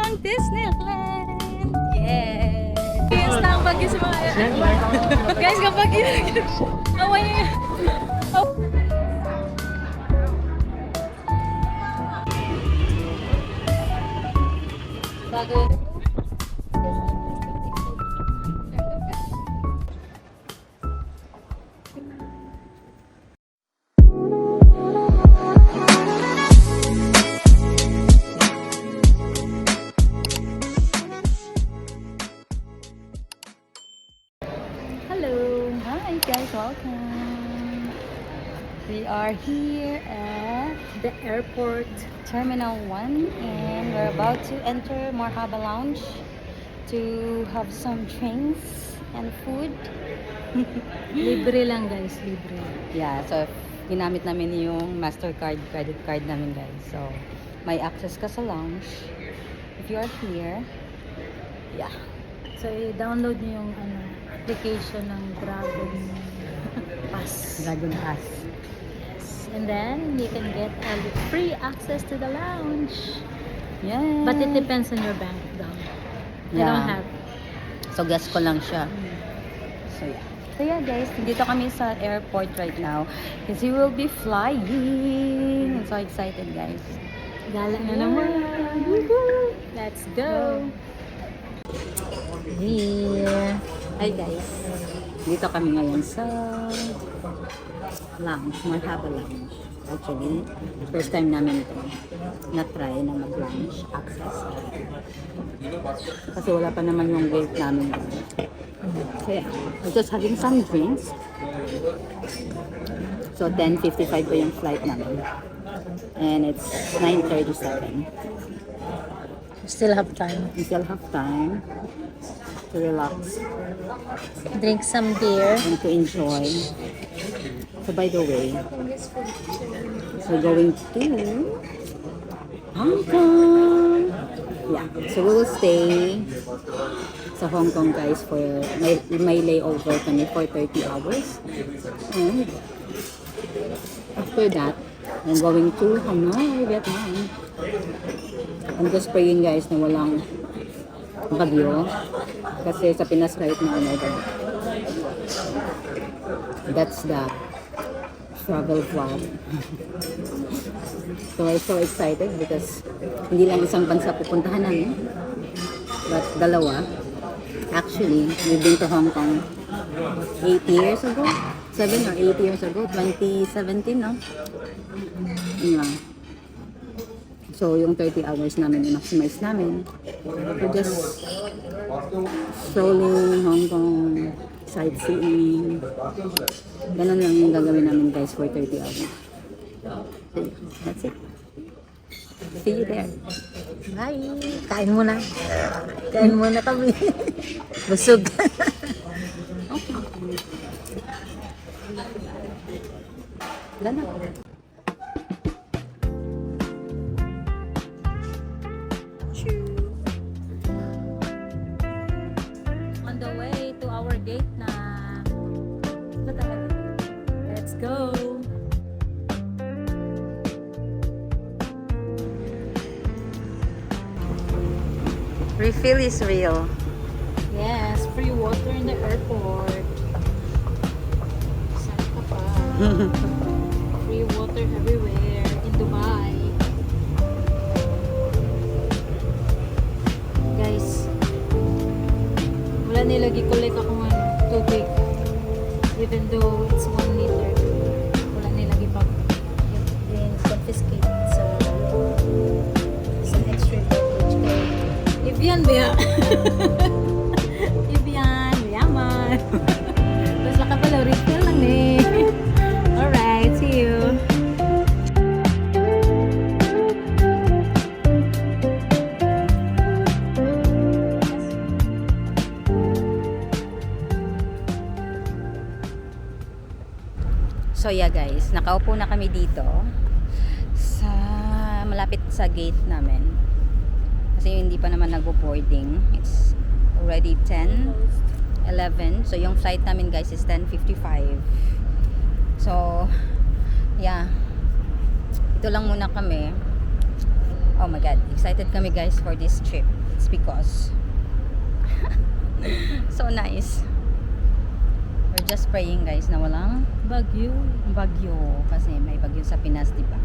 ng Disneyland! Yeah! Yes, lang bagyo sa mga... Guys, kapag yun... Away niya. Bago. Hello. Hi guys, welcome. We are here at the airport Terminal 1 and we're about to enter Marhaba Lounge to have some drinks and food. Libre lang guys, libre. Yeah, so ginamit namin yung Mastercard credit card namin guys. So may access ka sa lounge if you are here. Yeah. So i-download niyo yung application ng Dragon Pass. Dragon Pass. And then you can get free access to the lounge. Yeah. But it depends on your bank though. I don't have. So guess ko lang siya. So yeah. So yeah guys, dito kami sa airport right now because we will be flying. I'm so excited guys. Gala na naman. Let's go. Here. Hi guys. Dito kami ngayon sa lounge, Marhaba Lounge. Actually, first time namin ito na-try na mag-lounge access. Kasi wala pa naman yung gate namin. So yeah, we're just having some drinks. So 10:55 po yung flight namin. And it's 9:37. Still have time. We still have time to relax Drink some beer. and to enjoy. So by the way, we're going to Hong Kong. Yeah, so we will stay sa Hong Kong guys for may layover kami for 30 hours. And after that, I'm going to Hanoi, Vietnam. I'm just praying guys na walang bagyo kasi sa Pinas right now that's the travel vlog. So I'm so excited because hindi lang isang bansa pupuntahan namin but dalawa. Actually, we've been to Hong Kong 8 years ago, 7 or 8 years ago, 2017 no? Yeah. So, yung 30 hours namin, i-maximize namin. We're just strolling Hong Kong, sightseeing. Ganun lang yung gagawin namin guys for 30 hours. So, that's it. See you there. Bye. Kain muna. Kain muna kami. Busog. Okay. Wala na. On the way to our gate na. What the heck? Let's go. Refill is real. Yes, free water in the airport. Saan ka pa? Free water everywhere in Dubai. Guys, wala nilagi collect ako ng tubig. Even though it's 1 liter, wala nilagi pa. Then confiscate sa extra beverage. Kaya, Evian ba yan? Evian, yaman. Basta ka pala, refill lang eh. Alright, see you. So yeah guys, nakaupo na kami dito sa malapit sa gate namin. Kasi hindi pa naman nagbo-boarding. It's already 10:11. So yung flight namin guys is 10:55. So yeah. Ito lang muna kami. Oh my God, excited kami guys for this trip. It's because so nice. We're just praying guys na walang Bagyo. bagyo kasi may bagyo sa Pinas, di ba?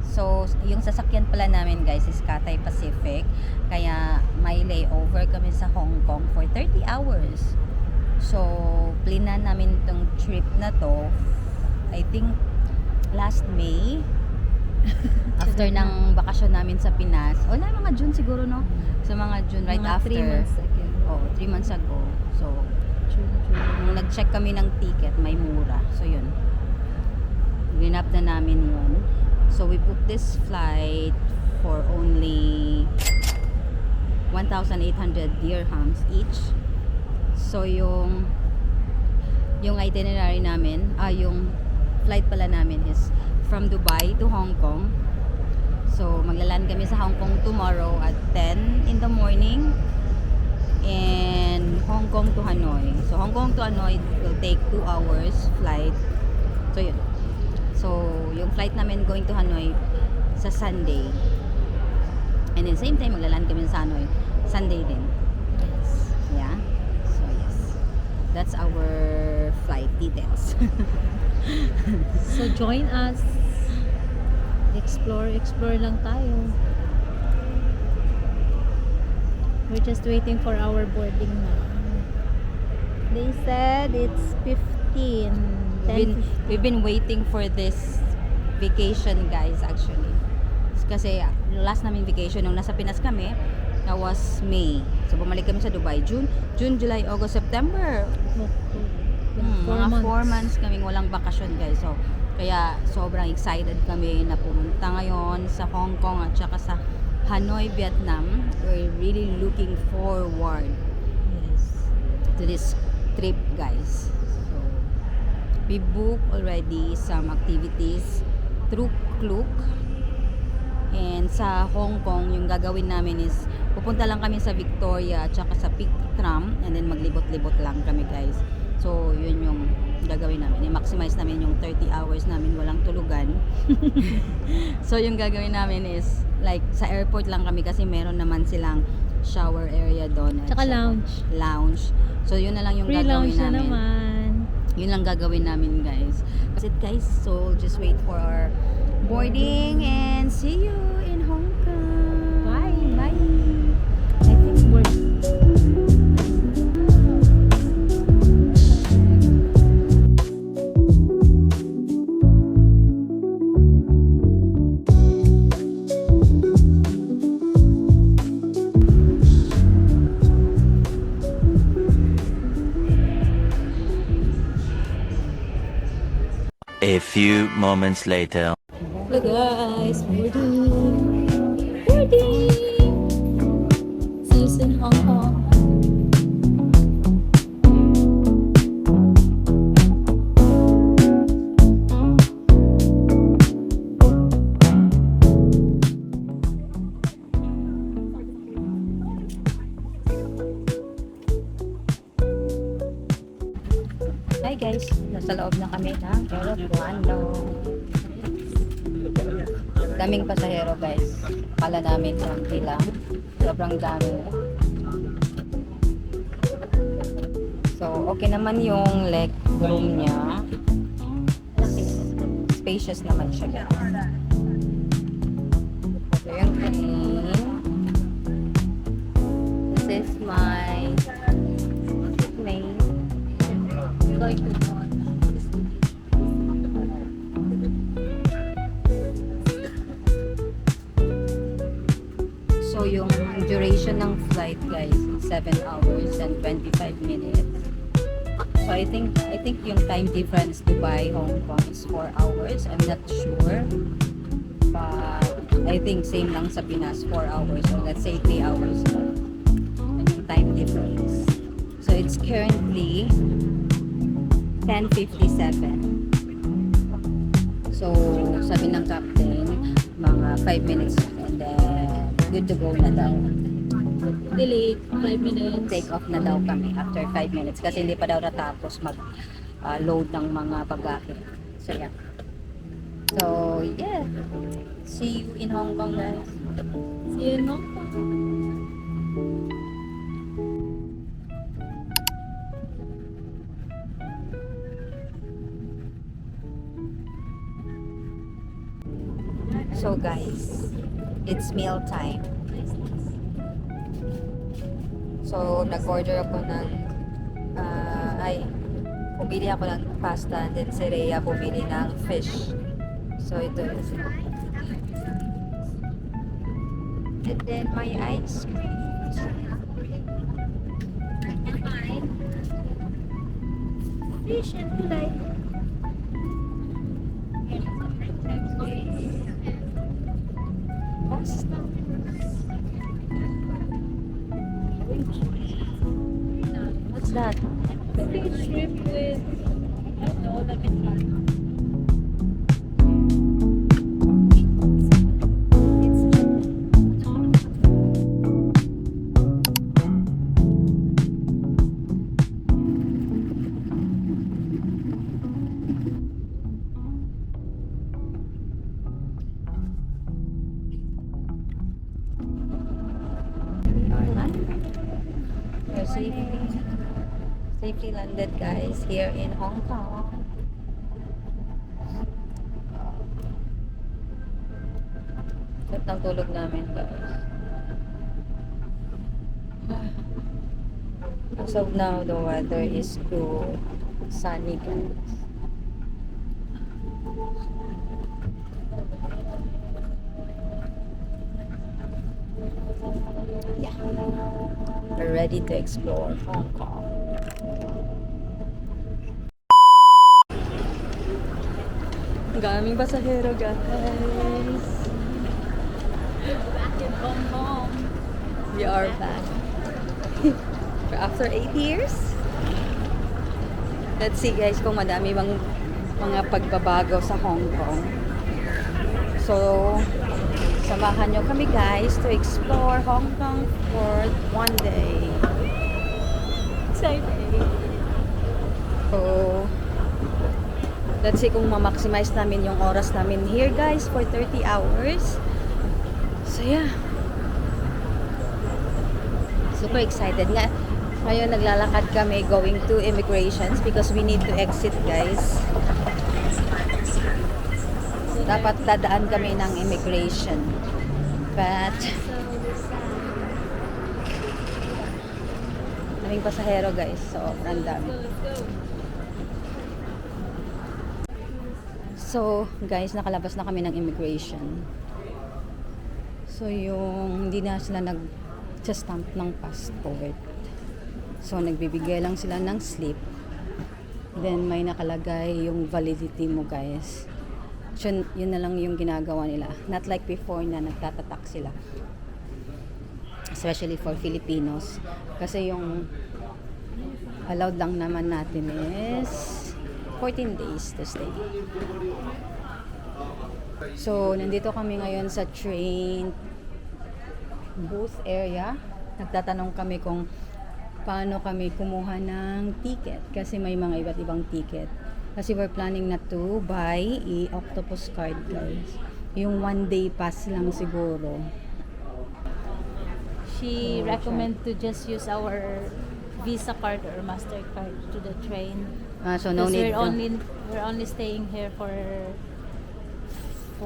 So, yung sasakyan pala namin guys is Cathay Pacific. Kaya may layover kami sa Hong Kong for 30 hours. So, plinan namin tong trip na to, I think last May. After ng bakasyon namin sa Pinas. O na, mga June siguro, no? Sa mga June, right Mga after. 3 months ago. Oh, 3 months ago. So, June. nung nag-check kami ng ticket, may mura. So, yun. Ginap na namin yun. So, we booked this flight for only 1,800 dirhams each. So, yung itinerary namin, yung flight pala namin is from Dubai to Hong Kong. So, maglaland kami sa Hong Kong tomorrow at 10 in the morning. And Hong Kong to Hanoi. So, Hong Kong to Hanoi will take 2 hours flight. So, yun. So, yung flight namin going to Hanoi sa Sunday. And then, same time, maglaland kami sa Hanoi. Sunday din. Yeah. So, yes. That's our flight details. So join us. Explore lang tayo. We're just waiting for our boarding now. They said it's 15. We've been waiting for this vacation, guys, actually. Kasi last naming vacation nung nasa Pinas kami, that was May. So bumalik kami sa Dubai, June, July, August, September. Mga 4 months kaming walang bakasyon, guys. So kaya sobrang excited kami na pumunta ngayon sa Hong Kong at saka sa Hanoi, Vietnam. We're really looking forward to this trip, guys. So we booked already some activities through Klook. And sa Hong Kong, yung gagawin namin is pupunta lang kami sa Victoria at saka sa Peak Tram, and then maglibot-libot lang kami, guys. So yun yung gagawin namin, i-maximize namin yung 30 hours namin walang tulugan. So yung gagawin namin is like sa airport lang kami kasi meron naman silang shower area doon at Tsaka saka lounge. So yun na lang yung Free gagawin lounge na namin. naman. Yun lang gagawin namin, guys. That's it, guys. So just wait for our boarding and see you in Hong Kong. Bye. I think A few moments later. Hello guys, boarding. See you soon, Hong Kong. hi, guys. Nasa loob na kami ng aeroplano. Daming pasahero, guys. Kala namin konti lang. Sobrang dami. So, okay naman yung leg room niya. Spacious naman siya, guys. So, yung plane. This is my plane. Going to So, yung duration ng flight, guys, 7 hours and 25 minutes. So, I think yung time difference Dubai, Hong Kong is 4 hours. I'm not sure. But, I think same lang sa Pinas, 4 hours. So, let's say 3 hours lang. And yung time difference. So, it's currently 10:57. So, sabi ng captain, mga 5 minutes and then good to go na daw. delete 5 minutes. Take off na daw kami after 5 minutes kasi hindi pa daw natapos mag load ng mga bagahe. So, yeah. So, yeah. See you in Hong Kong, guys. See you in Hong Kong. So, guys, it's meal time. So, nag-order ako ng pumili ako ng pasta and then si Rhea pumili ng fish. So, ito yun. And then, my ice cream. Fish and kulay. Pasta. What's that? Fish shrimp with lemon. We're safely landed, guys, here in Hong Kong. Sarap ng tulog namin, guys. As of now, the weather is too sunny, guys. Yeah. We're ready to explore Hong Kong. Ang daming pasahero, guys. Back in Hong Kong. We are back. After 8 years. Let's see, guys, kung madami bang mga pagbabago sa Hong Kong. So, samahan nyo kami, guys, to explore Hong Kong for one day. Exciting. So, let's see kung ma-maximize namin yung oras namin here, guys, for 30 hours. So, yeah. Super excited nga. Ngayon, naglalakad kami going to immigrations because we need to exit, guys. Dapat dadaan kami ng immigration. But, daming pasahero, guys. So, ang dami. So, guys, nakalabas na kami ng immigration. So, yung hindi na sila nag-stamp ng passport. So, nagbibigay lang sila ng slip. Then, may nakalagay yung validity mo, guys. So, yun na lang yung ginagawa nila. Not like before na nagtatatak sila. Especially for Filipinos. Kasi yung allowed lang naman natin is 14 days to stay. So, nandito kami ngayon sa train booth area. Nagtatanong kami kung paano kami kumuha ng ticket. Kasi may mga iba't ibang ticket. Kasi we're planning na to buy a octopus card, guys. Yung 1 day pass lang siguro. She recommend to just use our Visa card or MasterCard to the train. So no Because need we're only staying here for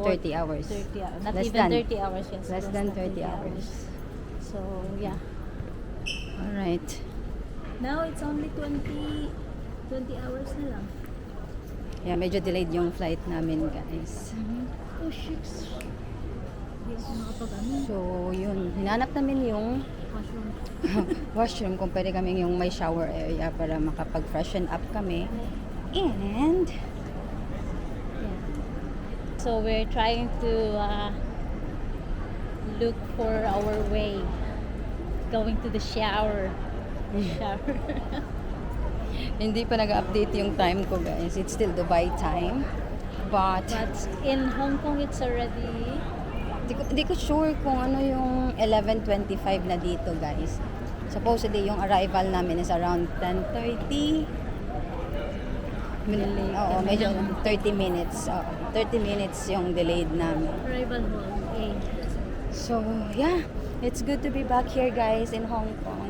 30 hours. 30 hours. Not Less even than. 30 hours, yes. Less than 30 hours. So, yeah. Alright. Now it's only 20 hours na lang. Yeah, medyo delayed yung flight namin, guys. Oh, shucks. Hindi ako makapag-ano. So, yun. Hinanap namin yung Mushroom. washroom kung pwede kami yung may shower area para makapag-freshen up kami. And, Yeah. So we're trying to look for our way. Going to the shower. Shower. hindi pa nag-update yung time ko, guys. It's still Dubai time. But in Hong Kong, it's already... Hindi ko sure kung ano yung 11:25 na dito, guys. Supposedly, yung arrival namin is around 10:30. Delay Oo, kami medyo ng 30 minutes. Oo, 30 minutes yung delayed namin. arrival hall. Okay. So, yeah. It's good to be back here, guys, in Hong Kong.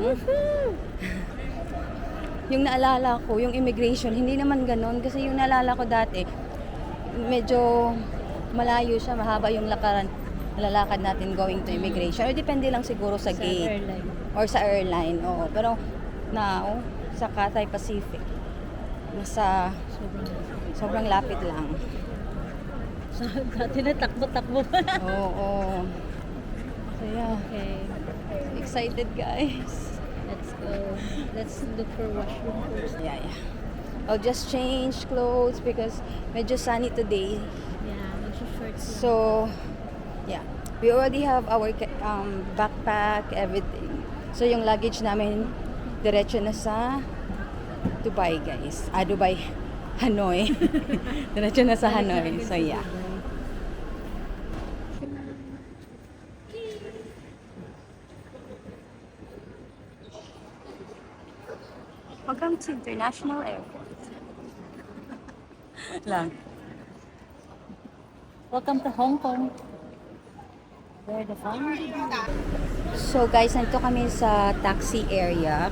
Yung naalala ko, yung immigration, hindi naman ganun. Kasi yung naalala ko dati, medyo malayo siya, mahaba yung lalakad natin going to immigration. Or depende lang siguro sa Sa gate. airline. Or sa airline, oo. Pero now, sa Cathay Pacific, nasa sobrang lapit lang. So, dati na takbo-takbo pa. Oo. So, yeah. Okay. Excited, guys. Let's go. Let's look for washroom first. Yeah. I'll just change clothes because medyo sunny today. Yeah, shorts lang. So, yeah. We already have our backpack, everything. So, yung luggage namin, diretso na sa Dubai, guys. Dubai. Hanoi. Diretso na sa Hanoi. So, yeah. Welcome to International Airport. Lang. Welcome to Hong Kong. Where the fun? So guys, nandito kami sa taxi area.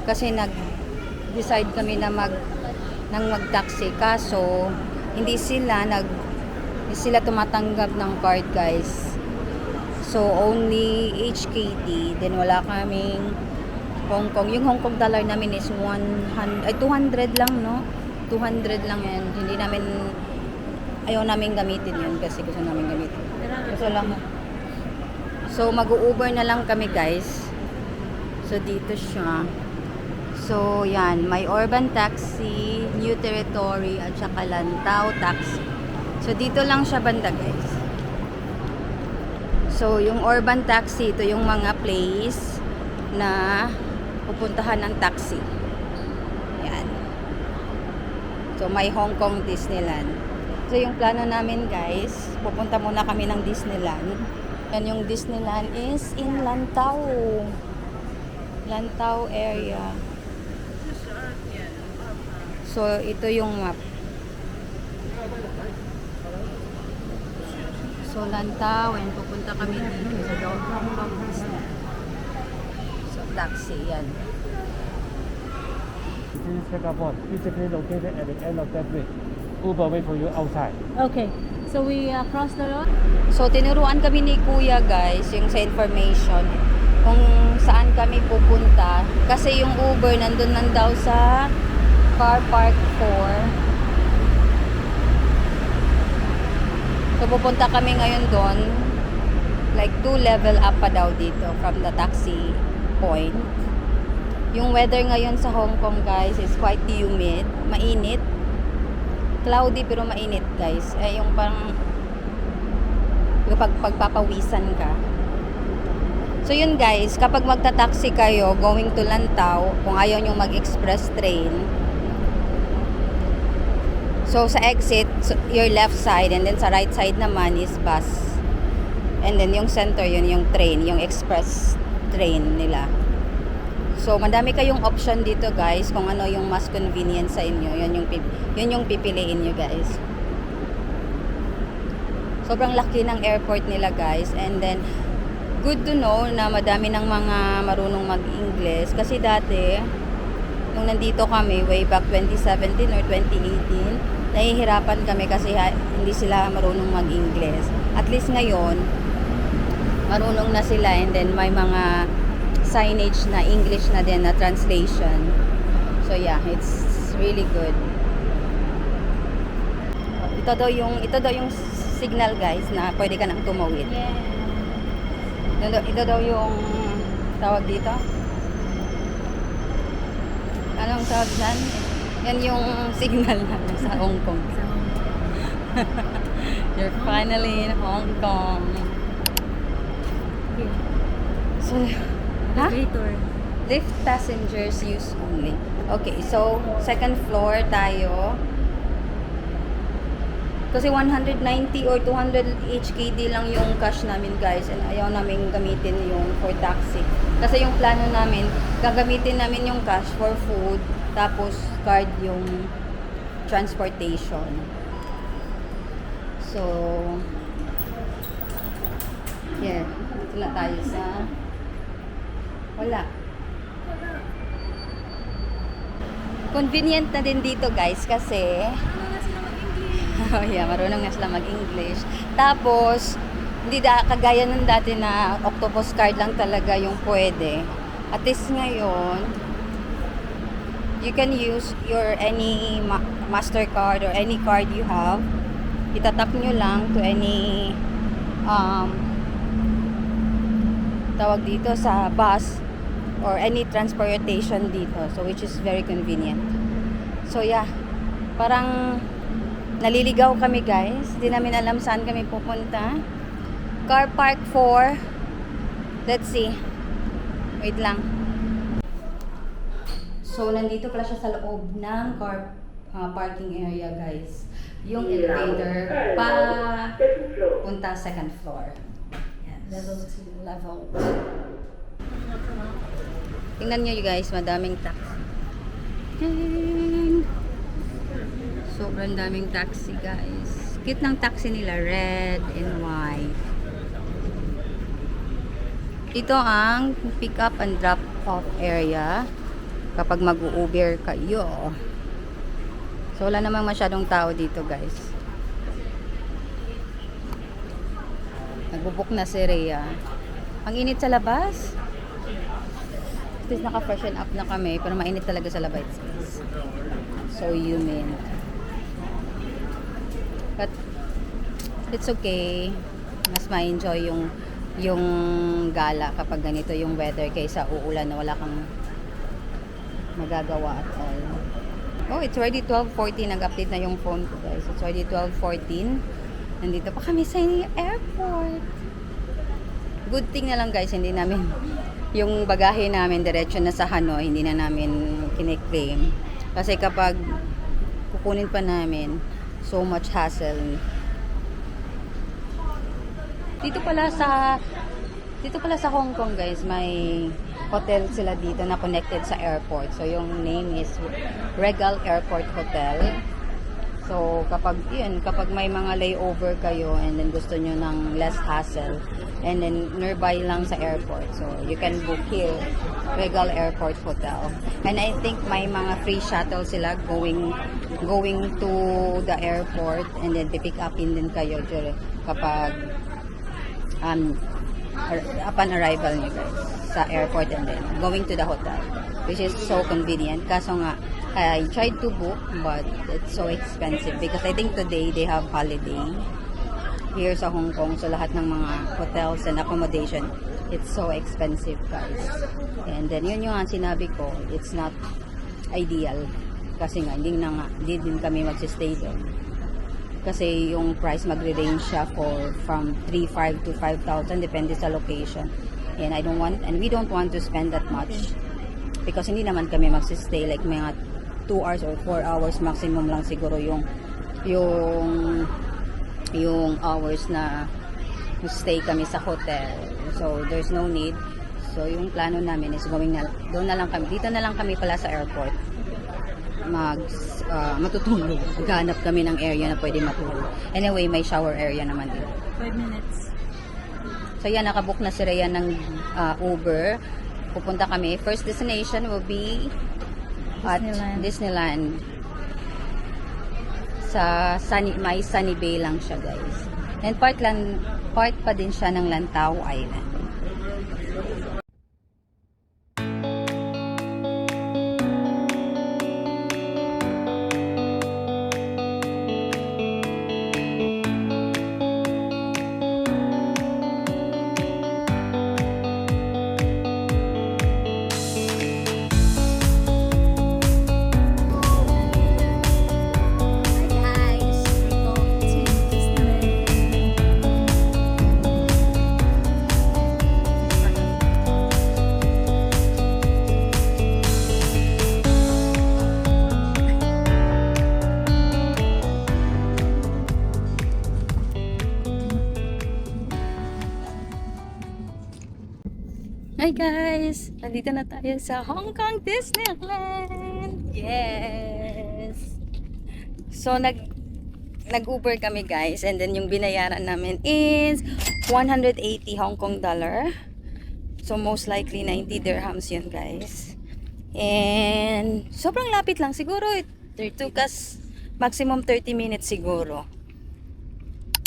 Kasi nag-decide kami na mag-taxi. Kaso, hindi sila tumatanggap ng card, guys. So, only HKD. Then, wala kaming Hong Kong. Yung Hong Kong dollar namin is 200 lang, no? 200 lang yan. Ayaw namin gamitin yun kasi gusto namin gamitin. Gusto lang. So, mag-Uber na lang kami, guys. So, dito siya. So, yan. May Urban Taxi, New Territory, at saka Lantau Taxi. So, dito lang siya banda, guys. So, yung Urban Taxi, ito yung mga place na pupuntahan ng taxi. Yan. So, may Hong Kong Disneyland. So, yung plano namin, guys, pupunta muna kami ng Disneyland. Yan yung Disneyland is in Lantau. Lantau area. So, ito yung map. So, Lantau, and pupunta kami dito sa Hong Disney. So, taxi, yan. Please check out point. Physically located at the end of that way. Uber wait for you outside. Okay. So we cross the road? So, tinuruan kami ni Kuya, guys, yung sa information kung saan kami pupunta. Kasi yung Uber nandun lang daw sa car park 4. So, pupunta kami ngayon doon. Like, 2 level up pa daw dito from the taxi point. Yung weather ngayon sa Hong Kong, guys, is quite humid. Mainit. Cloudy pero mainit, guys. Yung parang pagpapawisan ka. So yun, guys, kapag magta-taxi kayo going to Lantau, kung ayaw nyo mag-express train, so sa exit, your left side, and then sa right side naman is bus. And then yung center, yun yung train, yung express train nila. So, madami kayong option dito, guys, kung ano yung mas convenient sa inyo. Yun yung pipiliin nyo, guys. Sobrang laki ng airport nila, guys. And then, good to know na madami ng mga marunong mag-English. Kasi dati, nung nandito kami, way back 2017 or 2018, nahihirapan kami kasi hindi sila marunong mag-English. At least ngayon, marunong na sila, and then may mga signage na English na din na translation. So yeah, it's really good. Ito daw yung signal, guys, na pwede ka nang tumawid. Yeah. Ito daw yung tawag dito. Anong tawag dyan? Yan yung signal na sa Hong Kong. Sa Hong Kong. You're finally in Hong Kong. Okay. So, Elevator. lift passengers use only. Okay, so second floor tayo. Kasi 190 or 200 HKD lang yung cash namin, guys, and ayaw namin gamitin yung for taxi. Kasi yung plano namin, gagamitin namin yung cash for food Tapos, card yung transportation. So, here. Ito na tayo sa... Wala. Convenient na din dito guys kasi... Oh yeah, marunong nga sila mag-English. Tapos, hindi kagaya ng dati na octopus card lang talaga yung pwede. At least ngayon, you can use your any MasterCard or any card you have. Itatap nyo lang to any tawag dito sa bus or any transportation dito. So, which is very convenient. So, yeah. Parang naliligaw kami guys. Hindi namin alam saan kami pupunta. Car park 4. Let's see. Wait lang. So, nandito pala siya sa loob ng car parking area guys. Yung elevator pa punta second floor. Yes. Level 2. Level 2. Tingnan nyo guys, madaming taxi. Sobrang daming taxi guys. Cute ng taxi nila, red and white. Ito ang pick up and drop off area kapag mag-u-Uber kayo. So wala namang masyadong tao dito guys. Nagbubuk na si Rhea. Ang init sa labas. At least naka-freshen up na kami pero mainit talaga sa labas guys. So humid. But it's okay. Mas ma-enjoy yung gala kapag ganito yung weather kaysa uulan na wala kang magagawa at all. Oh, it's already 12:40. Nag-update na yung phone ko guys. It's already 12:14. Nandito pa kami sa airport. Good thing na lang guys, hindi namin yung bagahe namin diretso na sa Hanoi, hindi na namin kine-claim. Kasi kapag kukunin pa namin, so much hassle. Dito pala sa Hong Kong guys, may hotel sila dito na connected sa airport. So yung name is Regal Airport Hotel. So kapag may mga layover kayo and then gusto nyo ng less hassle and then nearby lang sa airport. So you can book here, Regal Airport Hotel. And I think may mga free shuttle sila going to the airport and then pick up in din kayo kapag upon arrival nyo guys sa airport and then going to the hotel, which is so convenient. Kaso nga I tried to book but it's so expensive because I think today they have holiday here sa Hong Kong, so lahat ng mga hotels and accommodation, it's so expensive guys. And then yun yung sinabi ko, it's not ideal kasi nga hindi din kami magsistay doon. Kasi yung price magre-range siya from 3,500 to 5,000 depende sa location. And we don't want to spend that much because hindi naman kami magsistay like mga 2 hours or 4 hours maximum lang siguro yung hours na stay kami sa hotel. So there's no need. So yung plano namin is doon na lang kami. Dito na lang kami pala sa airport. Matutulog. Maghanap kami ng area na pwede matulog. Anyway, may shower area naman dito. 5 minutes. So yan, nakabook na si Rhea ng Uber. Pupunta kami. First destination will be at Disneyland. Sa may Sunny Bay lang siya guys. And part pa din siya ng Lantau Island. Hi guys! Nandito na tayo sa Hong Kong Disneyland! Yes. So, nag-Uber kami guys. And then yung binayaran namin is 180 Hong Kong dollar. So, most likely 90 dirhams yun guys. And sobrang lapit lang. Siguro it took us maximum 30 minutes siguro.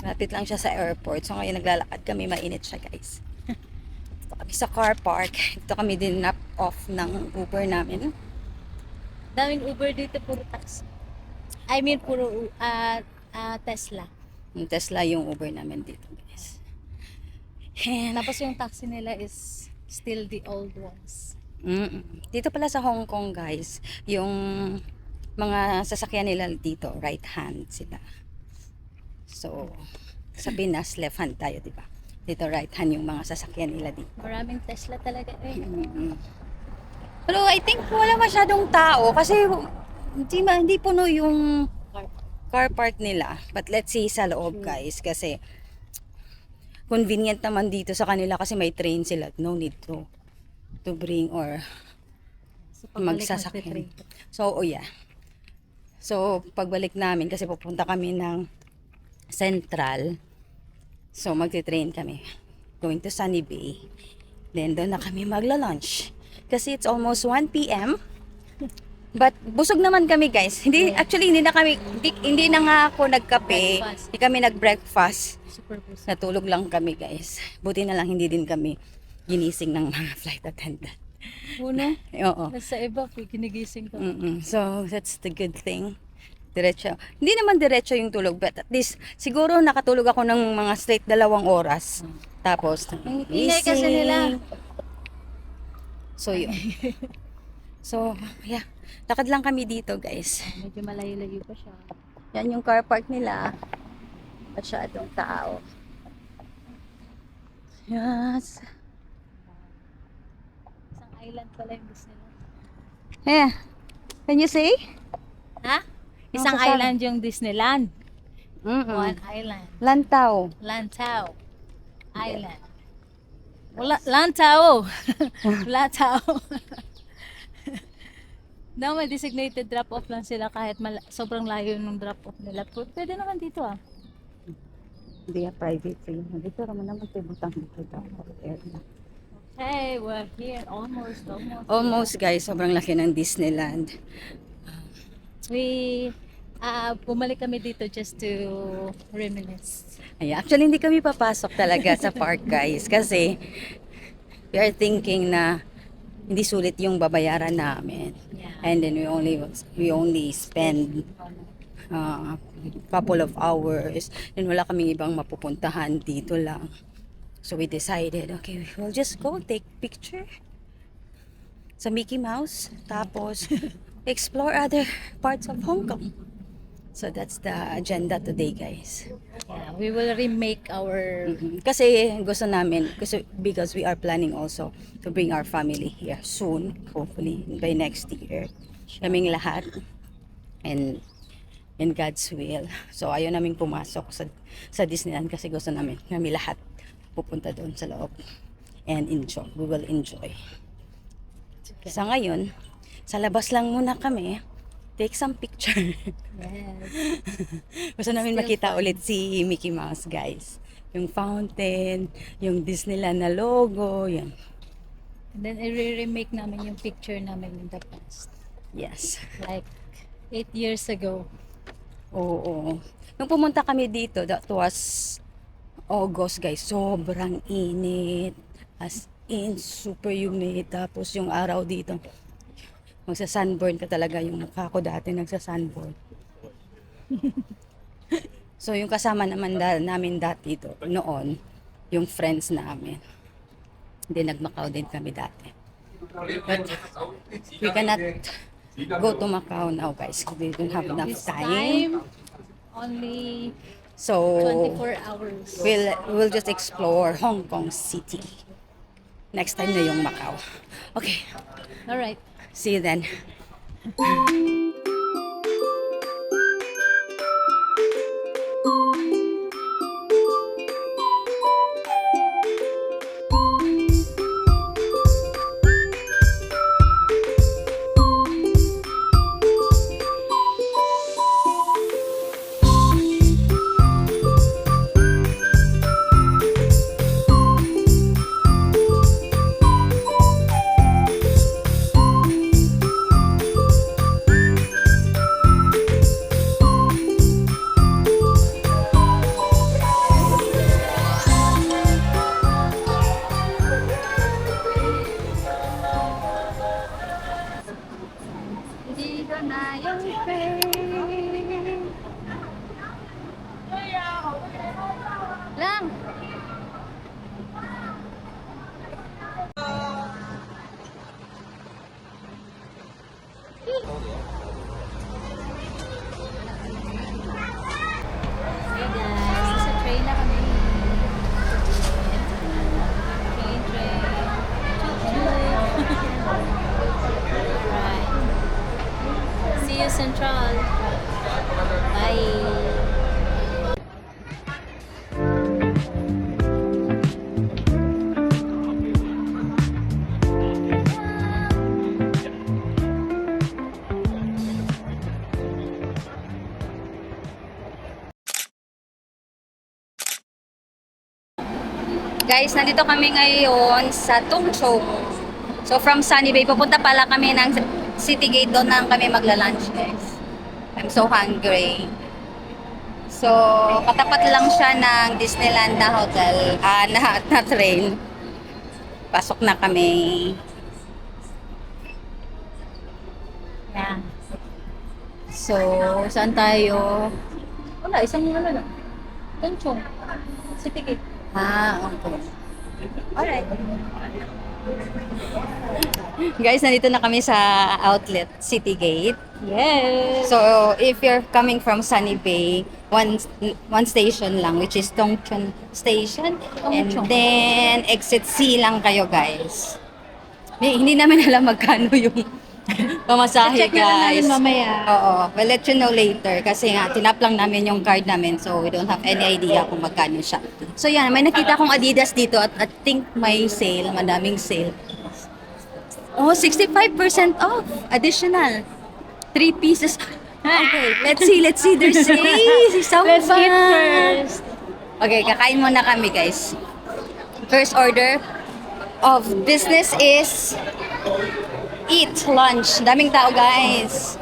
Lapit lang siya sa airport. So, ngayon naglalakad kami. Mainit siya guys. Dito kami sa car park. Dito kami din nap off ng Uber namin. Daming Uber dito, puro taxi. I mean, puro Tesla. Yung Tesla yung Uber namin dito guys. And Tapos yung taxi nila is still the old ones. Dito pala sa Hong Kong guys, yung mga sasakyan nila dito, right hand sila. So, sa Pinas, left hand tayo, di ba? Dito right hand yung mga sasakyan nila dito. Maraming Tesla talaga eh. Pero I think wala masyadong tao kasi hindi puno yung car park nila. But let's see sa loob guys kasi convenient naman dito sa kanila kasi may train sila. No need to bring or So, pagbalik magsasakyan. magte-train. So, So, pagbalik namin kasi pupunta kami ng Central. So, magte-train kami. Going to Sunny Bay. Then, doon na kami magla-lunch. Kasi it's almost 1 p.m. But, busog naman kami guys. Actually, hindi na nga ako nagkape. Breakfast. Hindi kami nag-breakfast. Super busy. Natulog lang kami guys. Buti na lang hindi din kami ginising ng mga flight attendant. Uno, Oo. nasa iba, ginigising ko. So, that's the good thing. Diretso. Hindi naman diretso yung tulog, but at least, siguro nakatulog ako ng mga straight 2 oras. Tapos, Ingay kasi nila. So, yun. So, yeah. Lakad lang kami dito, guys. Medyo malayo-layo pa siya. Yan yung car park nila. Masyadong tao. Yes. Isang island pala yung Disneyland. Yeah. Can you say? Ha? Isang sasabi? island yung Disneyland. One Mm-mm. island. Lantau. Lantau Island. Wala, Lantau. Lantau. No, may designated drop-off lang sila kahit sobrang layo ng drop-off nila. Pwede naman dito ah. Hindi ya private rin. Dito naman naman tibutang dito dapat. Hey, we're here. Almost. Almost guys, sobrang laki ng Disneyland. We, bumalik kami dito just to reminisce. Ay, actually, hindi kami papasok talaga sa park guys kasi we are thinking na hindi sulit yung babayaran namin. Yeah. And then we only spend couple of hours and wala kaming ibang mapupuntahan dito lang. So we decided, okay, we'll just go take picture sa Mickey Mouse tapos explore other parts of Hong Kong. So that's the agenda today, guys. Yeah, we will remake our Kasi gusto namin, because we are planning also to bring our family here soon, hopefully by next year. Kaming lahat. And in God's will. So ayaw namin pumasok sa Disneyland kasi gusto namin kami lahat pupunta doon sa loob and enjoy. We will enjoy. Sa ngayon, sa labas lang muna kami. Take some picture. yes. Gusto namin Still makita fun. ulit si Mickey Mouse, guys. Yung fountain, yung Disneyland na logo, yan. And then i-remake namin yung picture namin in the past. Yes. Like 8 years ago. Oo. Nung pumunta kami dito, that was August, guys. Sobrang init. As in, super humid. Tapos yung araw dito, magsa-sunburn ka talaga. Yung mukha ko dati nagsa-sunburn. So, yung kasama naman namin dati dito, noon, yung friends namin. Hindi, nag-Macau din kami dati. But, we cannot go to Macau now, guys. We don't have enough This time. time, only So, 24 hours. we'll just explore Hong Kong City. Next time na yung Macau. Okay, Alright. see you then. Nandito na yung train. Lang. Hey guys, nasa train na kami. Train. Alright. See you Central. Bye. Guys, nandito kami ngayon sa Tungchong. So from Sunny Bay, pupunta pala kami ng City Gate. Doon na kami magla-lunch, guys. I'm so hungry. So, katapat lang siya ng Disneyland na hotel, na train. Pasok na kami. Yeah. So, saan tayo? Wala, isang lang. Tunchong. City Gate. Okay. Alright. Guys, nandito na kami sa outlet, City Gate. Yes. So, if you're coming from Sunny Bay, one station lang, which is Tongchon Station. And Tongchon. then, exit C lang kayo, guys. Hindi namin alam magkano yung pamasahe, Check na lang namin guys. mamaya. Oo. We'll let you know later. Kasi nga, tinap lang namin yung card namin. So, we don't have any idea kung magkano siya. So, yan. May nakita akong Adidas dito at I think may sale. Madaming sale. Oh, 65% off. Additional. 3 pieces. Okay, let's see. There's so Let's fun. eat first. Okay, kakain muna kami, guys. First order of business is eat lunch. Daming tao, guys.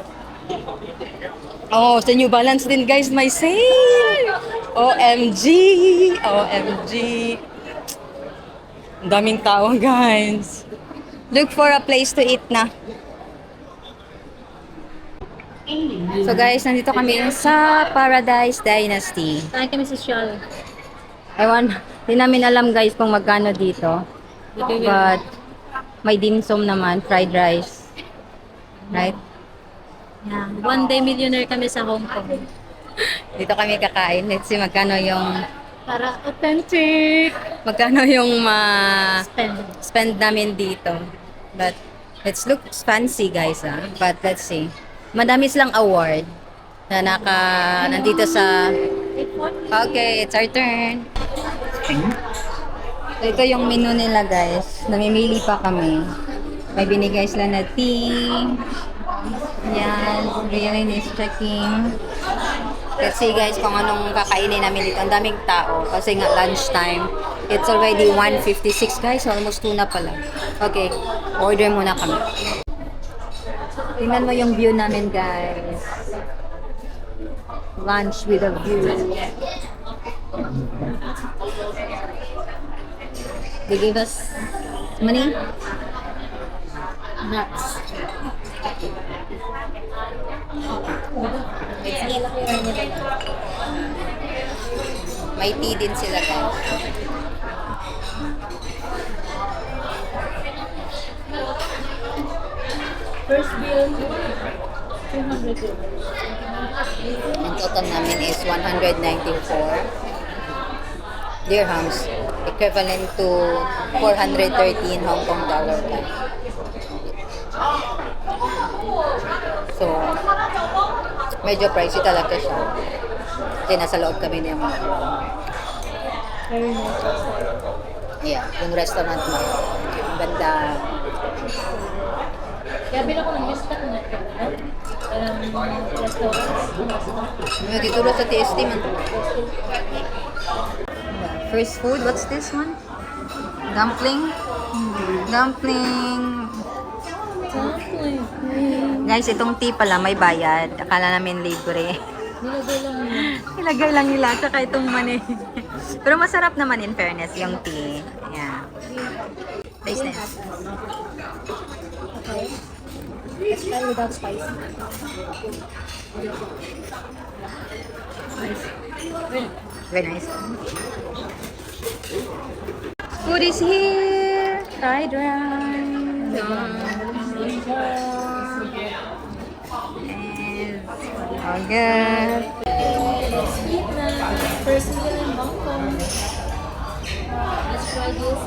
Oh, sa New Balance din, guys, may sale. OMG. Ang daming tao, guys. Look for a place to eat na. So guys, nandito kami sa Paradise Dynasty. Kain kami sa Shell. Di namin alam guys kung magkano dito. But may dim sum naman, fried rice. Right? Yeah. One day millionaire kami sa Hong Kong. Dito kami kakain. Let's see magkano yung Para authentic. Spend. spend namin dito. But let's look fancy guys But let's see. Madami silang award na nandito sa Okay, it's our turn. So, ito yung menu nila guys. Namimili pa kami. May binigay sila na tea. Yan, Rian is checking. Let's see guys kung anong kakainin namin dito. Ang daming tao kasi nga lunchtime. It's already 1:56 guys. Almost 2 na pala. Okay, order muna kami. Tingnan mo yung view namin guys. Lunch with a view. They gave us money? Nuts. It's eat. May tea din sila guys. First bill, 200 euros. Ang total namin is 194 dirhams, equivalent to 413 Hong Kong dollar. So, medyo pricey talaga siya. Kasi nasa loob kami ng Very nice. yung restaurant mo. Ang ganda. Kaya bilang ko ng mistak na restaurants. Yung dito sa TST man. First food, what's this one? Dumpling? Dumpling. Guys, itong tea pala may bayad. Akala namin libre. Nilagay lang yun. Ilagay lang nila, tsaka itong money. Pero masarap naman in fairness yung tea. Yeah. Taste nice. Okay. Let's try without spice. Nice. Very nice. Food is here. Fried rice. All good. Let's eat na. First meal in Hong Kong. Let's try this.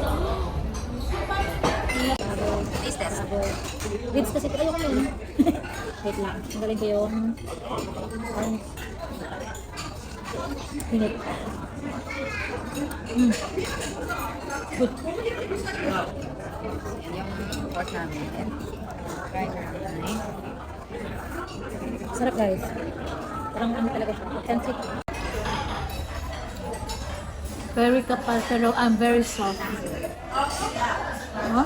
Taste test. Ribs kasi ayoko yun. Wait lang. Tanggalin ko yung minute. Good. Yung pork namin. Fried rice. Sarap guys. Parang ano talaga siya. Authentic. Very kapal pero I'm very soft. Huh?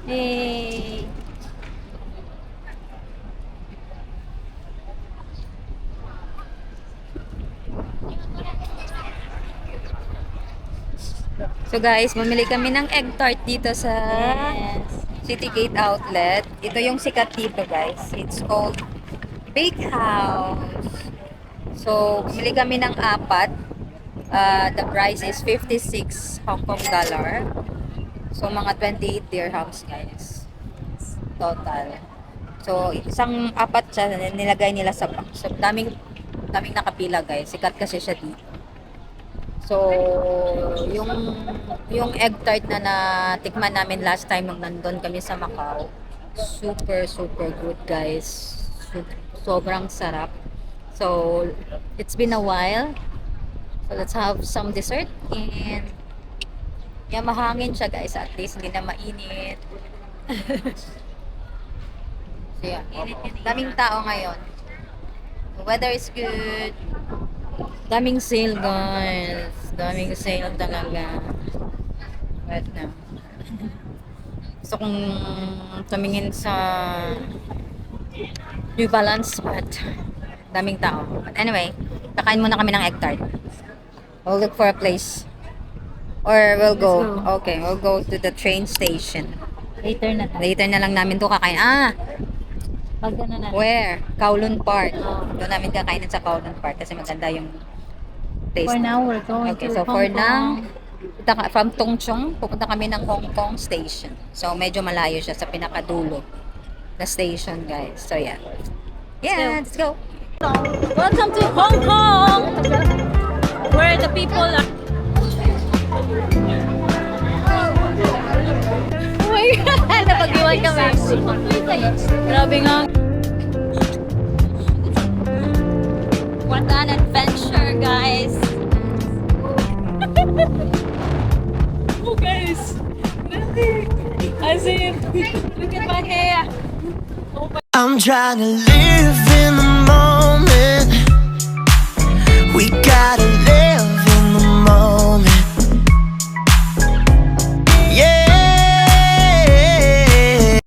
Hey. So guys, mamili kami ng egg tart dito sa City Gate Outlet. Ito yung sikat dito guys. It's called Bake House. So, bumili kami ng 4. The price is 56 Hong Kong dollar. So, mga 28 dirhams guys. Total. So, isang 4 siya, nilagay nila sa box. So, daming nakapila guys. Sikat kasi siya dito. So, yung egg tart na natikman namin last time nung nandun kami sa Macau, super good guys. Sobrang sarap. So, it's been a while. So, let's have some dessert. And, yeah, mahangin siya guys. At least hindi na mainit. So, yeah. Daming tao ngayon. The weather is good. Daming sale guys. Daming sale talaga. Right now. Gusto kong tumingin sa New Balance but daming tao. But anyway, kakain muna kami ng egg tart. We'll look for a place. Or we'll go. Okay, we'll go to the train station. Later na. Later na lang namin to kakain. Pag ano na. Where? Kowloon Park. Doon namin kakainin sa Kowloon Park kasi maganda yung taste. For now, we're going Okay, to so for Hong now, Kong. from Tongchong, pupunta kami ng Hong Kong Station. So, medyo malayo siya sa pinakadulo na station, guys. So, yeah. Yeah, let's go. Welcome to Hong Kong! Where the people are... Oh my God! Napag-iwan kami. Grabe nga. What an adventure, guys. Oh guys! As in, look at my hair. I'm trying to live in the moment. We gotta live.